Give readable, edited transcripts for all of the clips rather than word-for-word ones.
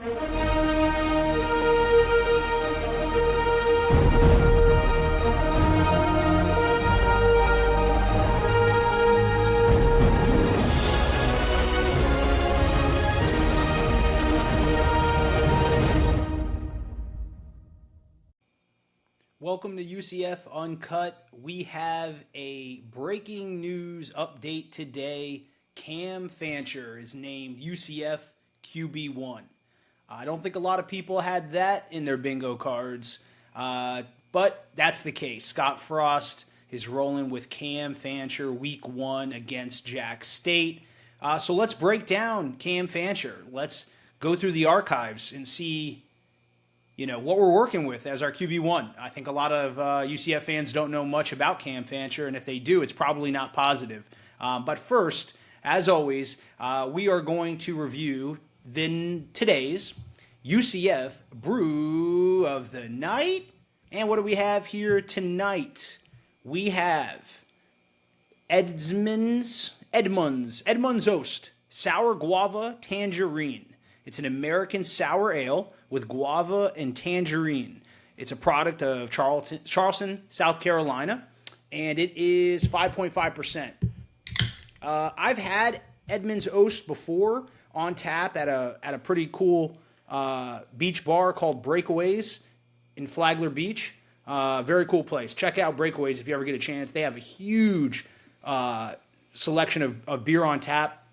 Welcome to UCF Uncut. We have a breaking news update today. Cam Fancher is named UCF Qb1. I don't think a lot of people had that in their bingo cards, but that's the case. Scott Frost is rolling with Cam Fancher week 1 against Jack State. So let's break down Cam Fancher. Let's go through the archives and see what we're working with as our QB1. I think a lot of UCF fans don't know much about Cam Fancher, and if they do, it's probably not positive. But first, as always, we are going to review today's UCF Brew of the Night. And what do we have here tonight? We have Edmund's Oast Sour Guava Tangerine. It's an American sour ale with guava and tangerine. It's a product of Charleston, South Carolina, and it is 5.5%. I've had Edmund's Oast before on tap at a pretty cool beach bar called Breakaways in Flagler Beach. Very cool place. Check out Breakaways if you ever get a chance. They have a huge selection of beer on tap,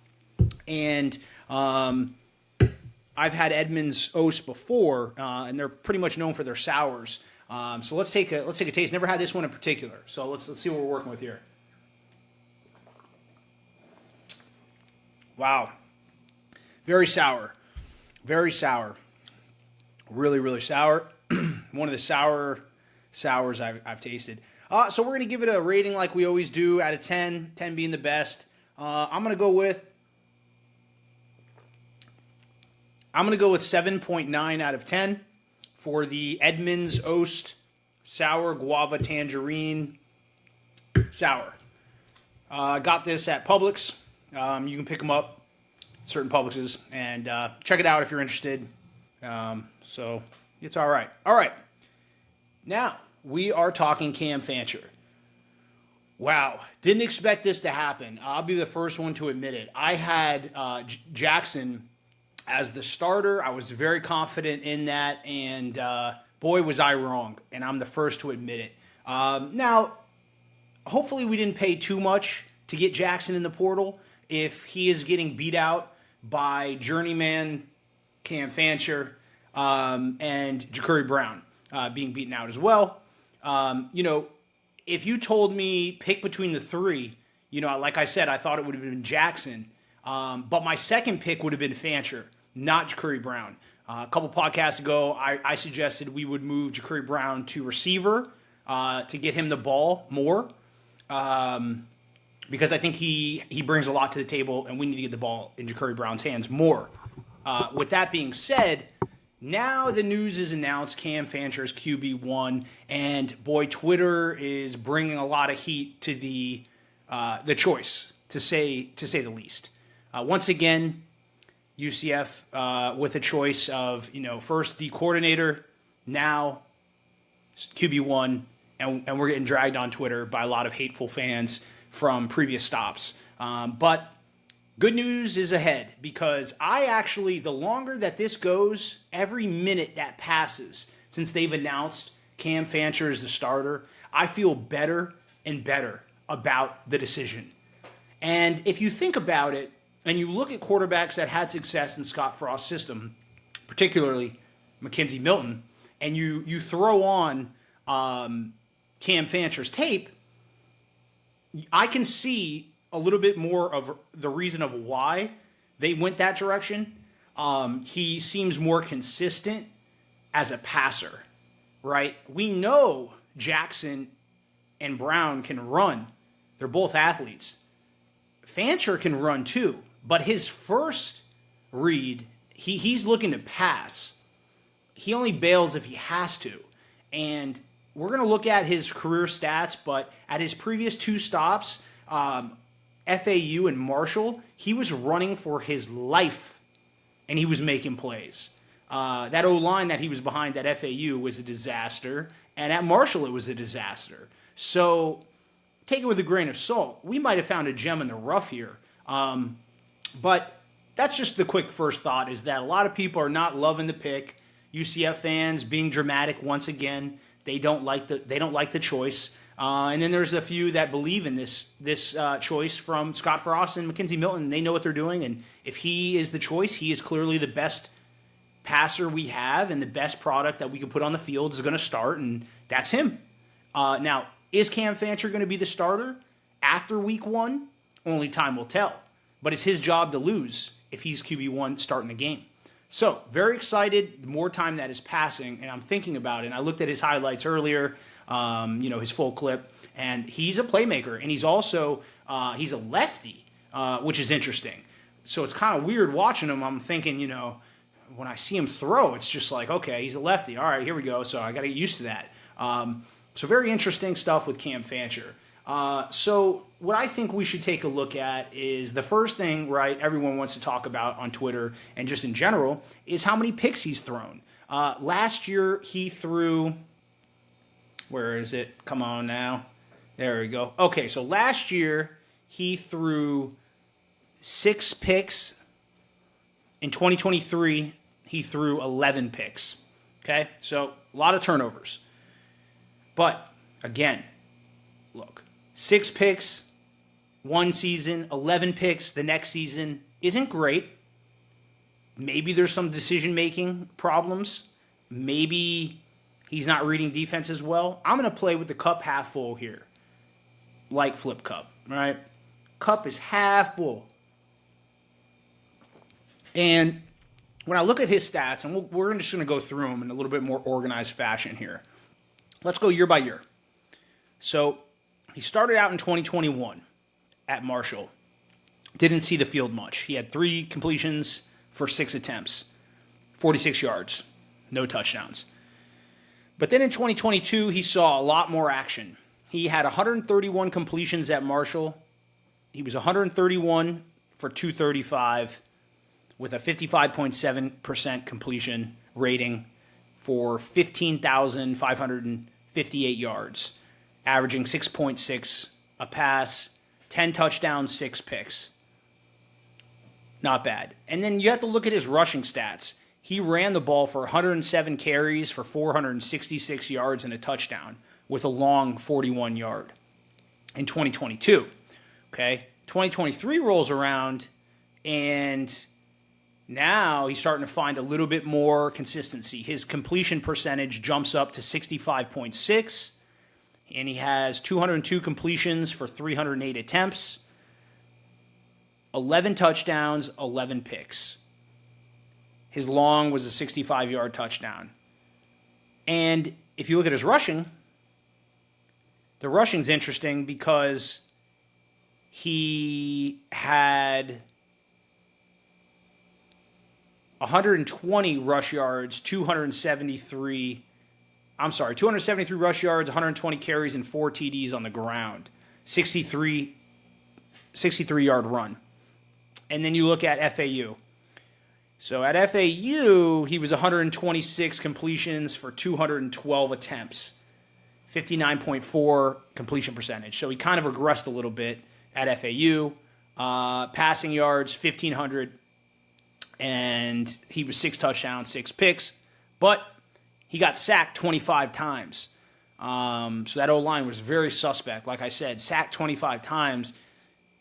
and I've had Edmund's Oast before, and they're pretty much known for their sours. So let's take a taste. Never had this one in particular, so let's see what we're working with here. Wow, very sour, really, really sour. One of the sours I've tasted. So we're gonna give it a rating like we always do, out of 10. 10 being the best. I'm gonna go with 7.9 out of 10 for the Edmund's Oast Sour Guava Tangerine Sour. Got this at Publix. You can pick them up at certain Publixes and check it out if you're interested. So it's all right. All right. Now we are talking Cam Fancher. Wow. Didn't expect this to happen. I'll be the first one to admit it. I had Jackson as the starter. I was very confident in that, and boy, was I wrong, and I'm the first to admit it. Now, hopefully we didn't pay too much to get Jackson in the portal if he is getting beat out by journeyman Cam Fancher and Ja'Cory Brown being beaten out as well. If you told me pick between the three, like I said, I thought it would have been Jackson, but my second pick would have been Fancher, not Ja'Cory Brown. A couple podcasts ago, I suggested we would move Ja'Cory Brown to receiver to get him the ball more because I think he brings a lot to the table, and we need to get the ball in Ja'Cory Brown's hands more. With that being said, now the news is announced, Cam Fancher's QB1, and boy, Twitter is bringing a lot of heat to the choice, to say the least. Once again, UCF with a choice of, first D coordinator, now QB1, and we're getting dragged on Twitter by a lot of hateful fans from previous stops. But good news is ahead, because the longer that this goes, every minute that passes since they've announced Cam Fancher as the starter, I feel better and better about the decision. And if you think about it, and you look at quarterbacks that had success in Scott Frost's system, particularly Mackenzie Milton, and you throw on Cam Fancher's tape, I can see a little bit more of the reason of why they went that direction. He seems more consistent as a passer, right? We know Jackson and Brown can run. They're both athletes. Fancher can run too. But his first read, he's looking to pass. He only bails if he has to. And we're going to look at his career stats, but at his previous 2 stops, FAU and Marshall, he was running for his life, and he was making plays. That O-line that he was behind at FAU was a disaster, and at Marshall it was a disaster. So take it with a grain of salt. We might have found a gem in the rough here. But that's just the quick first thought, is that a lot of people are not loving the pick. UCF fans being dramatic once again. They don't like the choice. And then there's a few that believe in this choice from Scott Frost and McKenzie Milton. They know what they're doing, and if he is the choice, he is clearly the best passer we have, and the best product that we can put on the field is going to start, and that's him. Now, is Cam Fancher going to be the starter after week 1? Only time will tell. But it's his job to lose if he's QB1 starting the game. So, very excited. More time that is passing, and I'm thinking about it. And I looked at his highlights earlier, his full clip, and he's a playmaker, and he's also he's a lefty, which is interesting. So it's kind of weird watching him. I'm thinking, when I see him throw, it's just like, okay, he's a lefty. All right, here we go. So I got to get used to that. So very interesting stuff with Cam Fancher. So what I think we should take a look at is the first thing, right, everyone wants to talk about on Twitter and just in general, is how many picks he's thrown. Last year, he threw, where is it? Come on now. There we go. Okay, so last year, he threw 6 picks. In 2023, he threw 11 picks. Okay, so a lot of turnovers. But, again, look, 6 picks one season, 11 picks the next season isn't great. Maybe there's some decision-making problems. Maybe he's not reading defense as well. I'm going to play with the cup half full here, like Flip Cup, right? Cup is half full. And when I look at his stats, and we're just going to go through them in a little bit more organized fashion here. Let's go year by year. So he started out in 2021 at Marshall. Didn't see the field much. He had 3 completions for 6 attempts, 46 yards, no touchdowns. But then in 2022, he saw a lot more action. He had 131 completions at Marshall. He was 131 for 235 with a 55.7% completion rating for 15,558 yards, averaging 6.6 a pass, 10 touchdowns, 6 picks. Not bad. And then you have to look at his rushing stats. He ran the ball for 107 carries for 466 yards and a touchdown with a long 41-yard in 2022. Okay? 2023 rolls around, and now he's starting to find a little bit more consistency. His completion percentage jumps up to 65.6, and he has 202 completions for 308 attempts, 11 touchdowns, 11 picks. His long was a 65-yard touchdown. And if you look at his rushing, the rushing's interesting because he had 120 rush yards, 273 rush yards, 120 carries, and 4 TDs on the ground. 63-yard run. And then you look at FAU. So at FAU, he was 126 completions for 212 attempts, 59.4 completion percentage. So he kind of regressed a little bit at FAU. Passing yards, 1,500, and he was 6 touchdowns, 6 picks. But he got sacked 25 times. So that O-line was very suspect. Like I said, sacked 25 times.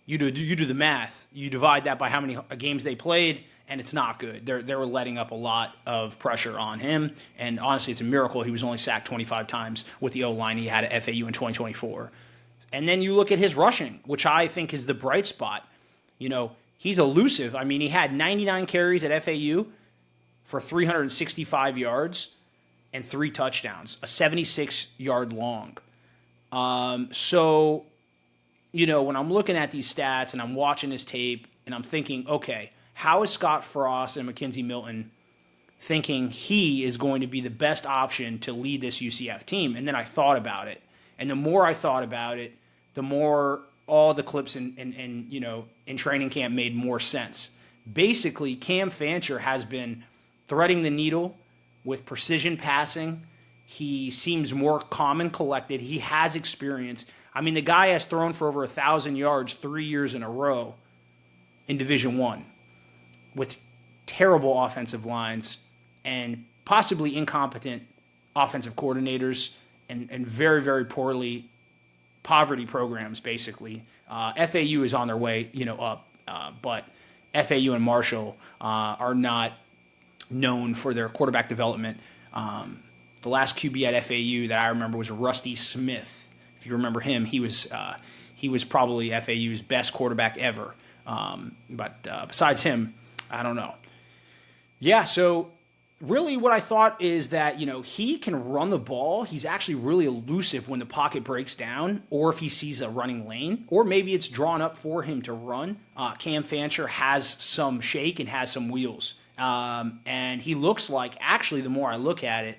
You do the math. You divide that by how many games they played, and it's not good. They were letting up a lot of pressure on him, and honestly, it's a miracle he was only sacked 25 times with the O-line he had at FAU in 2024. And then you look at his rushing, which I think is the bright spot. He's elusive. I mean, he had 99 carries at FAU for 365 yards and 3 touchdowns, a 76-yard long. When I'm looking at these stats and I'm watching his tape and I'm thinking, okay, how is Scott Frost and McKenzie Milton thinking he is going to be the best option to lead this UCF team? And then I thought about it. And the more I thought about it, the more all the clips in training camp made more sense. Basically, Cam Fancher has been threading the needle with precision passing. He seems more calm and collected. He has experience. I mean, the guy has thrown for over 1,000 yards 3 years in a row in Division I with terrible offensive lines and possibly incompetent offensive coordinators and very, very poverty programs, basically. FAU is on their way, up, but FAU and Marshall are not known for their quarterback development. The last QB at FAU that I remember was Rusty Smith. If you remember him, he was probably FAU's best quarterback ever. But besides him, I don't know. Yeah, so really what I thought is that, he can run the ball. He's actually really elusive when the pocket breaks down or if he sees a running lane, or maybe it's drawn up for him to run. Cam Fancher has some shake and has some wheels. And he looks like, actually, the more I look at it,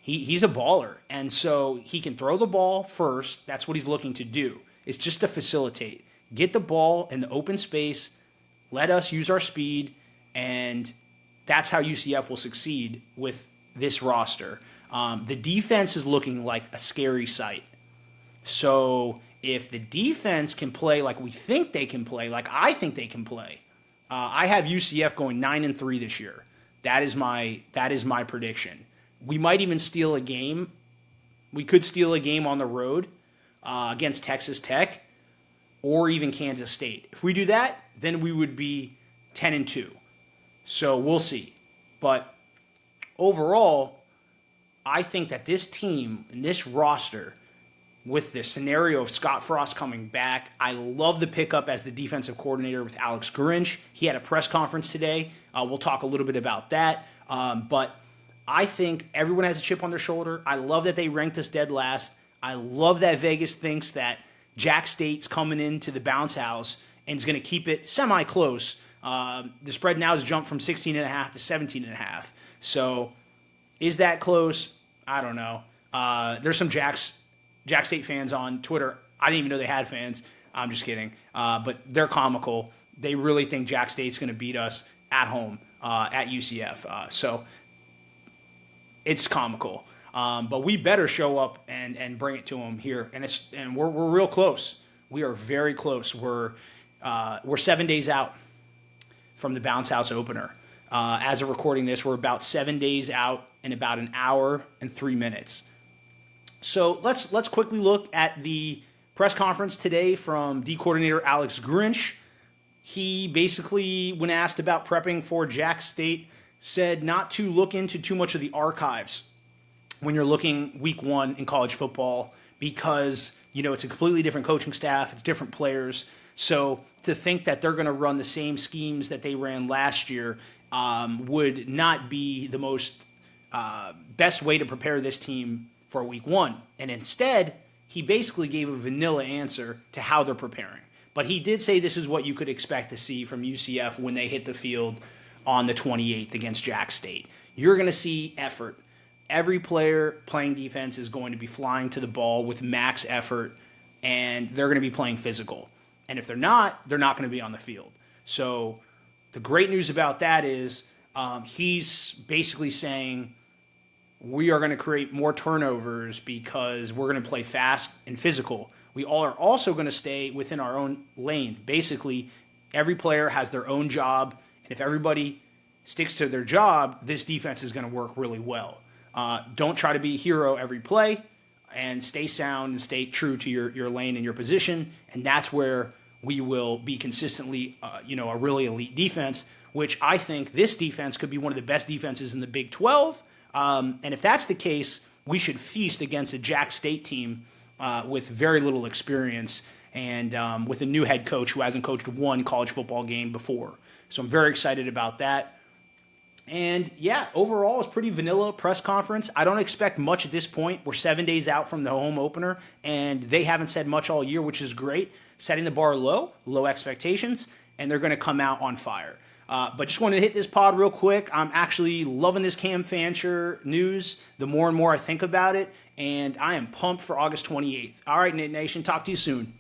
he's a baller. And so he can throw the ball first. That's what he's looking to do. It's just to facilitate. Get the ball in the open space. Let us use our speed. And that's how UCF will succeed with this roster. The defense is looking like a scary sight. So if the defense can play like we think they can play, like I think they can play, I have UCF going 9-3 this year. That is my prediction. We might even steal a game. We could steal a game on the road against Texas Tech or even Kansas State. If we do that, then we would be 10-2. So we'll see. But overall, I think that this team and this roster, with the scenario of Scott Frost coming back, I love the pickup as the defensive coordinator with Alex Grinch. He had a press conference today. We'll talk a little bit about that. But I think everyone has a chip on their shoulder. I love that they ranked us dead last. I love that Vegas thinks that Jack State's coming into the bounce house and is going to keep it semi-close. The spread now has jumped from 16.5 to 17.5. So is that close? I don't know. There's some Jack State fans on Twitter. I didn't even know they had fans. I'm just kidding. But they're comical. They really think Jack State's going to beat us at home at UCF. So it's comical. But we better show up and bring it to them here. And we're real close. We are very close. We're 7 days out from the Bounce House opener. As of recording this, we're about 7 days out in about an hour and 3 minutes. So let's quickly look at the press conference today from D coordinator Alex Grinch. He basically, when asked about prepping for Jack State, said not to look into too much of the archives when you're looking week one in college football because, it's a completely different coaching staff, it's different players. So to think that they're going to run the same schemes that they ran last year would not be the most best way to prepare this team for week one. And instead, he basically gave a vanilla answer to how they're preparing. But he did say this is what you could expect to see from UCF when they hit the field on the 28th against Jack State. You're going to see effort. Every player playing defense is going to be flying to the ball with max effort, and they're going to be playing physical. And if they're not going to be on the field. So the great news about that is he's basically saying we are going to create more turnovers because we're going to play fast and physical. We all are also going to stay within our own lane. Basically, every player has their own job, and if everybody sticks to their job, this defense is going to work really well. Don't try to be a hero every play, and stay sound and stay true to your lane and your position, and that's where we will be consistently, a really elite defense, which I think this defense could be one of the best defenses in the Big 12. And if that's the case, we should feast against a Jack State team with very little experience and with a new head coach who hasn't coached one college football game before. So I'm very excited about that. And yeah, overall, it's pretty vanilla press conference. I don't expect much at this point. We're 7 days out from the home opener, and they haven't said much all year, which is great. Setting the bar low expectations, and they're going to come out on fire. But just wanted to hit this pod real quick. I'm actually loving this Cam Fancher news the more and more I think about it, and I am pumped for August 28th. All right, Knit Nation, talk to you soon.